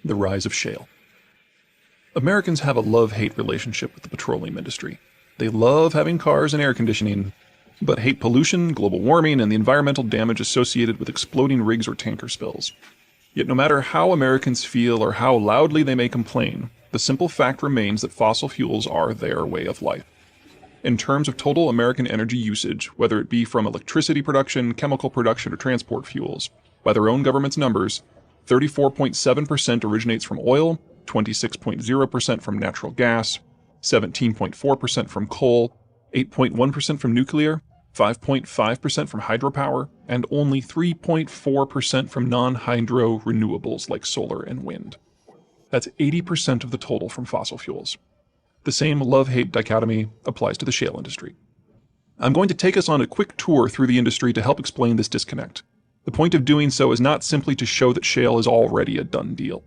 The rise of shale. Americans have a love-hate relationship with the petroleum industry. They love having cars and air conditioning, but hate pollution, global warming, and the environmental damage associated with exploding rigs or tanker spills. Yet no matter how Americans feel or how loudly they may complain, the simple fact remains that fossil fuels are their way of life. In terms of total American energy usage, whether it be from electricity production, chemical production, or transport fuels, by their own government's numbers, 34.7% originates from oil, 26.0% from natural gas, 17.4% from coal, 8.1% from nuclear, 5.5% from hydropower, and only 3.4% from non-hydro renewables like solar and wind. That's 80% of the total from fossil fuels. The same love-hate dichotomy applies to the shale industry. I'm going to take us on a quick tour through the industry to help explain this disconnect. The point of doing so is not simply to show that shale is already a done deal,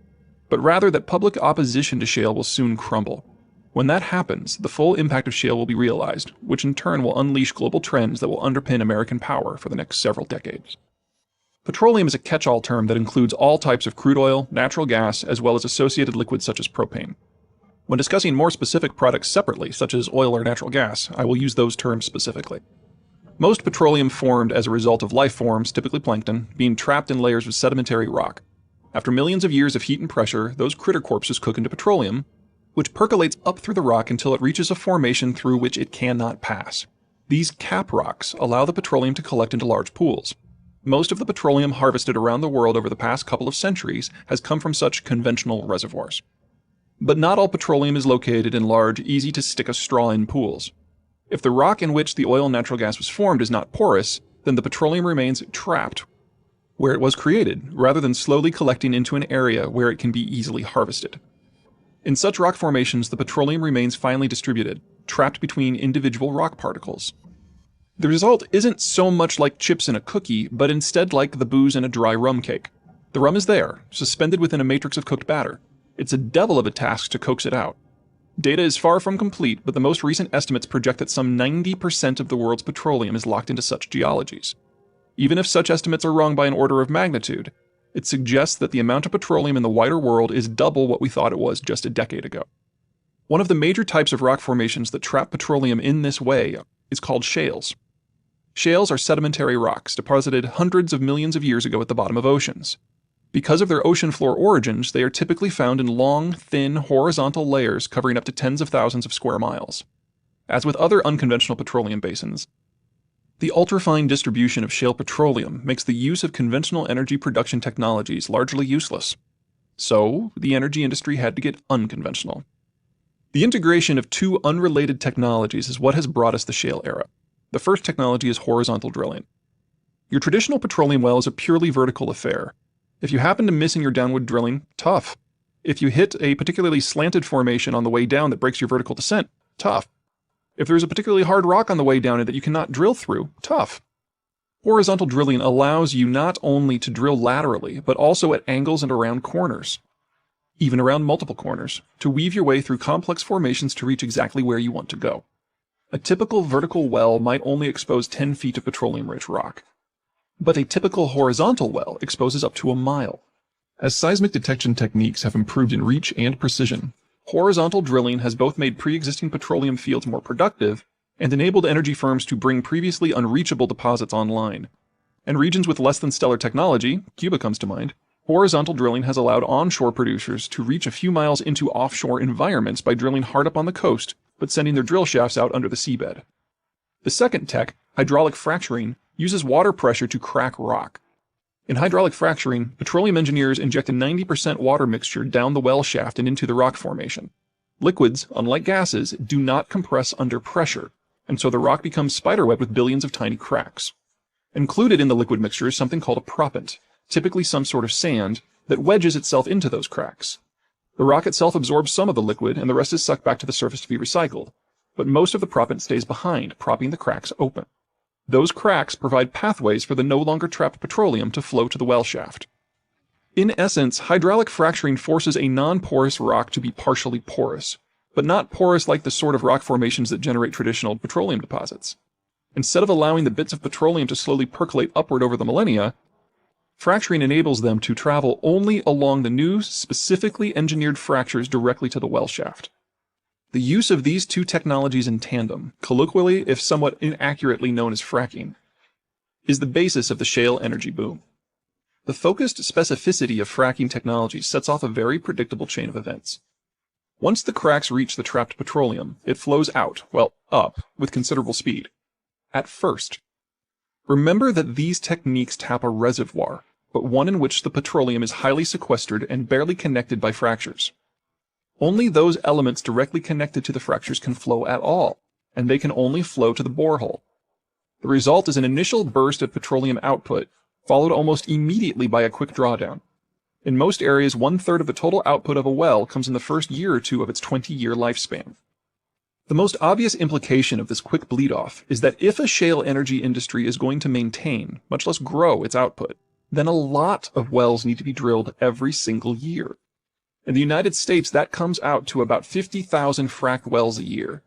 but rather that public opposition to shale will soon crumble. When that happens, the full impact of shale will be realized, which in turn will unleash global trends that will underpin American power for the next several decades. Petroleum is a catch-all term that includes all types of crude oil, natural gas, as well as associated liquids such as propane. When discussing more specific products separately, such as oil or natural gas, I will use those terms specifically. Most petroleum formed as a result of life forms, typically plankton, being trapped in layers of sedimentary rock. After millions of years of heat and pressure, those critter corpses cook into petroleum, which percolates up through the rock until it reaches a formation through which it cannot pass. These cap rocks allow the petroleum to collect into large pools. Most of the petroleum harvested around the world over the past couple of centuries has come from such conventional reservoirs. But not all petroleum is located in large, easy-to-stick-a-straw-in pools. If the rock in which the oil and natural gas was formed is not porous, then the petroleum remains trapped where it was created, rather than slowly collecting into an area where it can be easily harvested. In such rock formations, the petroleum remains finely distributed, trapped between individual rock particles. The result isn't so much like chips in a cookie, but instead like the booze in a dry rum cake. The rum is there, suspended within a matrix of cooked batter. It's a devil of a task to coax it out. Data is far from complete, but the most recent estimates project that some 90% of the world's petroleum is locked into such geologies. Even if such estimates are wrong by an order of magnitude, it suggests that the amount of petroleum in the wider world is double what we thought it was just a decade ago. One of the major types of rock formations that trap petroleum in this way is called shales. Shales are sedimentary rocks deposited hundreds of millions of years ago at the bottom of oceans. Because of their ocean floor origins, they are typically found in long, thin, horizontal layers covering up to tens of thousands of square miles. As with other unconventional petroleum basins, the ultrafine distribution of shale petroleum makes the use of conventional energy production technologies largely useless. So, the energy industry had to get unconventional. The integration of two unrelated technologies is what has brought us the shale era. The first technology is horizontal drilling. Your traditional petroleum well is a purely vertical affair. If you happen to miss in your downward drilling, tough. If you hit a particularly slanted formation on the way down that breaks your vertical descent, tough. If there's a particularly hard rock on the way down that you cannot drill through, tough. Horizontal drilling allows you not only to drill laterally, but also at angles and around corners, even around multiple corners, to weave your way through complex formations to reach exactly where you want to go. A typical vertical well might only expose 10 feet of petroleum-rich rock, but a typical horizontal well exposes up to a mile. As seismic detection techniques have improved in reach and precision, horizontal drilling has both made pre-existing petroleum fields more productive and enabled energy firms to bring previously unreachable deposits online. In regions with less than stellar technology, Cuba comes to mind, horizontal drilling has allowed onshore producers to reach a few miles into offshore environments by drilling hard up on the coast, but sending their drill shafts out under the seabed. The second tech, hydraulic fracturing, uses water pressure to crack rock. In hydraulic fracturing, petroleum engineers inject a 90% water mixture down the well shaft and into the rock formation. Liquids, unlike gases, do not compress under pressure, and so the rock becomes spiderweb with billions of tiny cracks. Included in the liquid mixture is something called a proppant, typically some sort of sand, that wedges itself into those cracks. The rock itself absorbs some of the liquid, and the rest is sucked back to the surface to be recycled, but most of the proppant stays behind, propping the cracks open. Those cracks provide pathways for the no longer trapped petroleum to flow to the well shaft. In essence, hydraulic fracturing forces a non-porous rock to be partially porous, but not porous like the sort of rock formations that generate traditional petroleum deposits. Instead of allowing the bits of petroleum to slowly percolate upward over the millennia, Fracturing enables them to travel only along the new, specifically engineered fractures directly to the well shaft. The use of these two technologies in tandem, colloquially if somewhat inaccurately known as fracking, is the basis of the shale energy boom. The focused specificity of fracking technology sets off a very predictable chain of events. Once the cracks reach the trapped petroleum, it flows out, well, up, with considerable speed. At first. Remember that these techniques tap a reservoir, but one in which the petroleum is highly sequestered and barely connected by fractures. Only those elements directly connected to the fractures can flow at all, and they can only flow to the borehole. The result is an initial burst of petroleum output, followed almost immediately by a quick drawdown. In most areas, 1/3 of the total output of a well comes in the first year or two of its 20-year lifespan. The most obvious implication of this quick bleed-off is that if a shale energy industry is going to maintain, much less grow, its output, then a lot of wells need to be drilled every single year. In the United States, that comes out to about 50,000 fracked wells a year.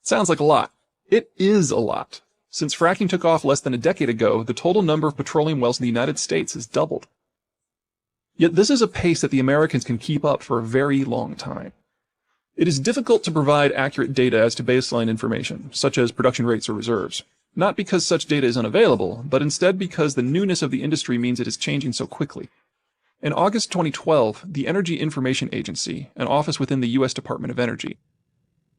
Sounds like a lot. It is a lot. Since fracking took off less than a decade ago, the total number of petroleum wells in the United States has doubled. Yet this is a pace that the Americans can keep up for a very long time. It is difficult to provide accurate data as to baseline information, such as production rates or reserves. Not because such data is unavailable, but instead because the newness of the industry means it is changing so quickly. In August 2012, the Energy Information Agency, an office within the U.S. Department of Energy,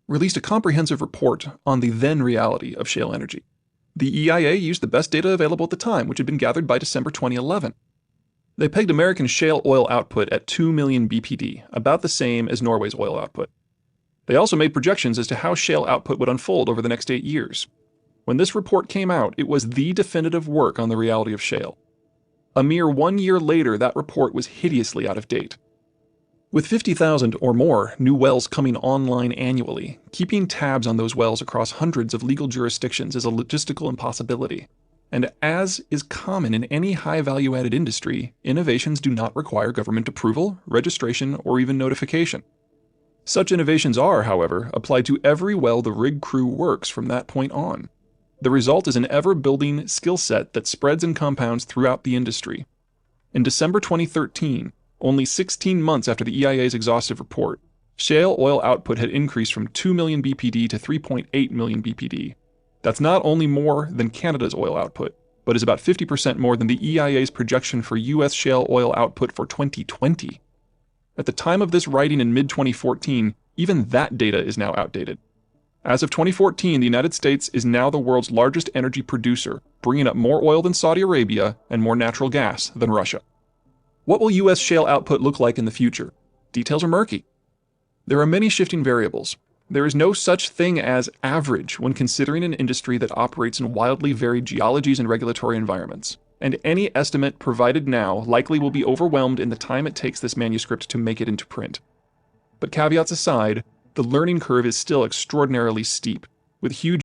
released a comprehensive report on the then reality of shale energy. The EIA used the best data available at the time, which had been gathered by December 2011. They pegged American shale oil output at 2 million BPD, about the same as Norway's oil output. They also made projections as to how shale output would unfold over the next 8 years. When this report came out, it was the definitive work on the reality of shale. A mere 1 year later, that report was hideously out of date. With 50,000 or more new wells coming online annually, keeping tabs on those wells across hundreds of legal jurisdictions is a logistical impossibility. And as is common in any high value-added industry, innovations do not require government approval, registration, or even notification. Such innovations are, however, applied to every well the rig crew works from that point on. The result is an ever-building skill set that spreads and compounds throughout the industry. In December 2013, only 16 months after the EIA's exhaustive report, shale oil output had increased from 2 million BPD to 3.8 million BPD. That's not only more than Canada's oil output, but is about 50% more than the EIA's projection for U.S. shale oil output for 2020. At the time of this writing in mid-2014, even that data is now outdated. As of 2014, the United States is now the world's largest energy producer, bringing up more oil than Saudi Arabia and more natural gas than Russia. What will U.S. shale output look like in the future? Details are murky. There are many shifting variables. There is no such thing as average when considering an industry that operates in wildly varied geologies and regulatory environments, and any estimate provided now likely will be overwhelmed in the time it takes this manuscript to make it into print. But caveats aside, the learning curve is still extraordinarily steep, with huge